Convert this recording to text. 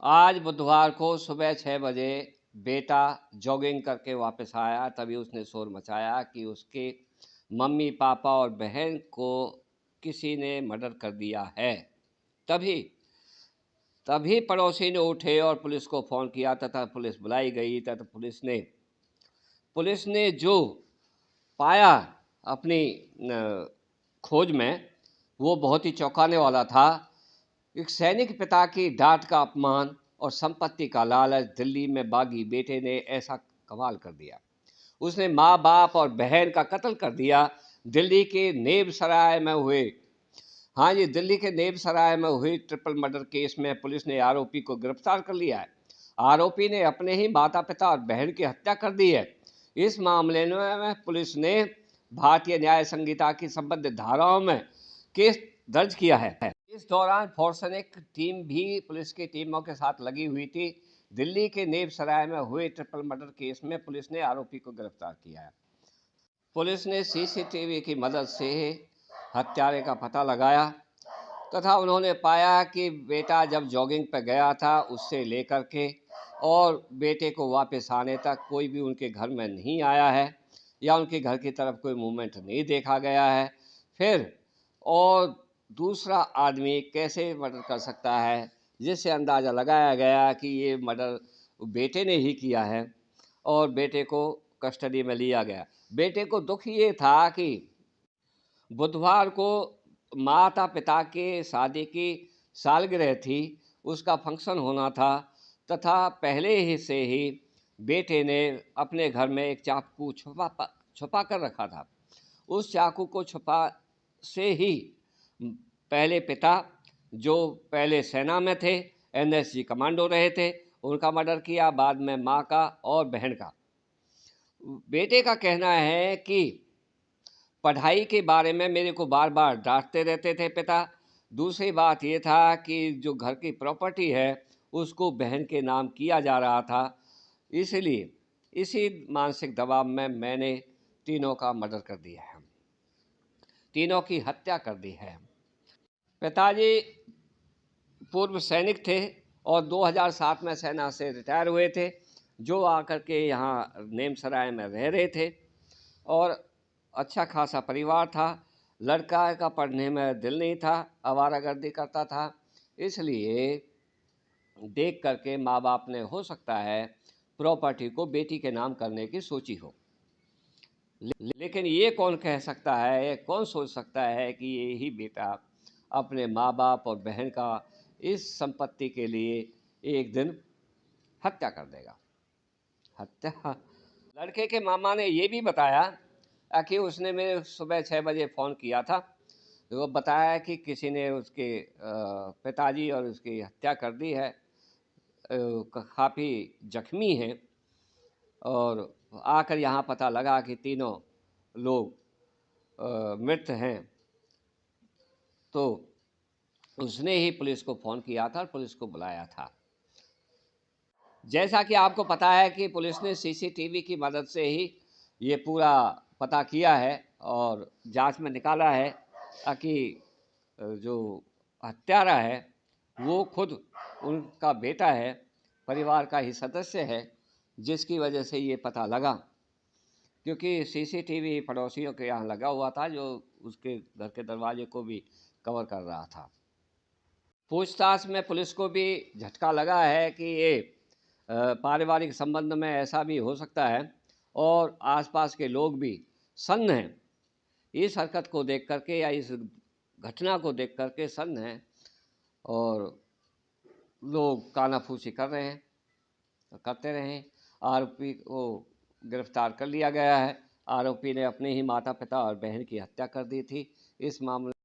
आज बुधवार को सुबह 6 बजे बेटा जॉगिंग करके वापस आया, तभी उसने शोर मचाया कि उसके मम्मी पापा और बहन को किसी ने मर्डर कर दिया है। तभी तभी पड़ोसी ने उठे और पुलिस को फ़ोन किया तथा पुलिस बुलाई गई तथा पुलिस ने जो पाया अपनी खोज में, वो बहुत ही चौंकाने वाला था। एक सैनिक पिता की डांट का अपमान और संपत्ति का लालच, दिल्ली में बागी बेटे ने ऐसा कमाल कर दिया। उसने माँ बाप और बहन का कत्ल कर दिया। दिल्ली के नेब सराय में हुए हाँ जी, दिल्ली के नेब सराय में हुई ट्रिपल मर्डर केस में पुलिस ने आरोपी को गिरफ्तार कर लिया है। आरोपी ने अपने ही माता पिता और बहन की हत्या कर दी है। इस मामले में पुलिस ने भारतीय न्याय संहिता की संबंधित धाराओं में केस दर्ज किया है। इस दौरान फोरेंसिक टीम भी पुलिस की टीमों के साथ लगी हुई थी। दिल्ली के नेब सराय में हुए ट्रिपल मर्डर केस में पुलिस ने आरोपी को गिरफ्तार किया है। पुलिस ने सीसीटीवी की मदद से हत्यारे का पता लगाया तथा उन्होंने पाया कि बेटा जब जॉगिंग पर गया था, उससे लेकर के और बेटे को वापस आने तक कोई भी उनके घर में नहीं आया है या उनके घर की तरफ कोई मूवमेंट नहीं देखा गया है। फिर और दूसरा आदमी कैसे मर्डर कर सकता है, जिससे अंदाज़ा लगाया गया कि ये मर्डर बेटे ने ही किया है और बेटे को कस्टडी में लिया गया। बेटे को दुख ये था कि बुधवार को माता पिता के शादी की सालगिरह थी, उसका फंक्शन होना था तथा पहले ही से ही बेटे ने अपने घर में एक चाकू छुपा कर रखा था। उस चाकू को छुपा से ही पहले पिता, जो पहले सेना में थे, एनएसजी कमांडो रहे थे, उनका मर्डर किया, बाद में माँ का और बहन का। बेटे का कहना है कि पढ़ाई के बारे में मेरे को बार बार डांटते रहते थे पिता। दूसरी बात ये था कि जो घर की प्रॉपर्टी है उसको बहन के नाम किया जा रहा था, इसलिए इसी मानसिक दबाव में मैंने तीनों का मर्डर कर दिया है, तीनों की हत्या कर दी है। पिताजी पूर्व सैनिक थे और 2007 में सेना से रिटायर हुए थे, जो आकर के यहाँ नेमसराय में रह रहे थे और अच्छा खासा परिवार था। लड़का का पढ़ने में दिल नहीं था, आवारागर्दी करता था, इसलिए देख करके माँ बाप ने हो सकता है प्रॉपर्टी को बेटी के नाम करने की सोची हो। लेकिन ये कौन कह सकता है, कौन सोच सकता है कि ये ही बेटा अपने माँ बाप और बहन का इस संपत्ति के लिए एक दिन हत्या कर देगा। हत्या लड़के के मामा ने ये भी बताया कि उसने मेरे सुबह 6 बजे फ़ोन किया था, तो वो बताया कि किसी ने उसके पिताजी और उसकी हत्या कर दी है, काफ़ी जख्मी हैं और आकर यहाँ पता लगा कि तीनों लोग मृत हैं। तो उसने ही पुलिस को फ़ोन किया था और पुलिस को बुलाया था। जैसा कि आपको पता है कि पुलिस ने सीसीटीवी की मदद से ही ये पूरा पता किया है और जांच में निकाला है कि जो हत्यारा है वो खुद उनका बेटा है, परिवार का ही सदस्य है, जिसकी वजह से ये पता लगा, क्योंकि सीसीटीवी पड़ोसियों के यहाँ लगा हुआ था जो उसके घर के दरवाजे को भी कवर कर रहा था। पूछताछ में पुलिस को भी झटका लगा है कि ये पारिवारिक संबंध में ऐसा भी हो सकता है और आसपास के लोग भी सन्न हैं इस हरकत को देख करके या इस घटना को देख करके सन्न हैं और लोग कानाफूसी कर रहे हैं, करते रहे। आरोपी को गिरफ्तार कर लिया गया है। आरोपी ने अपने ही माता पिता और बहन की हत्या कर दी थी। इस मामले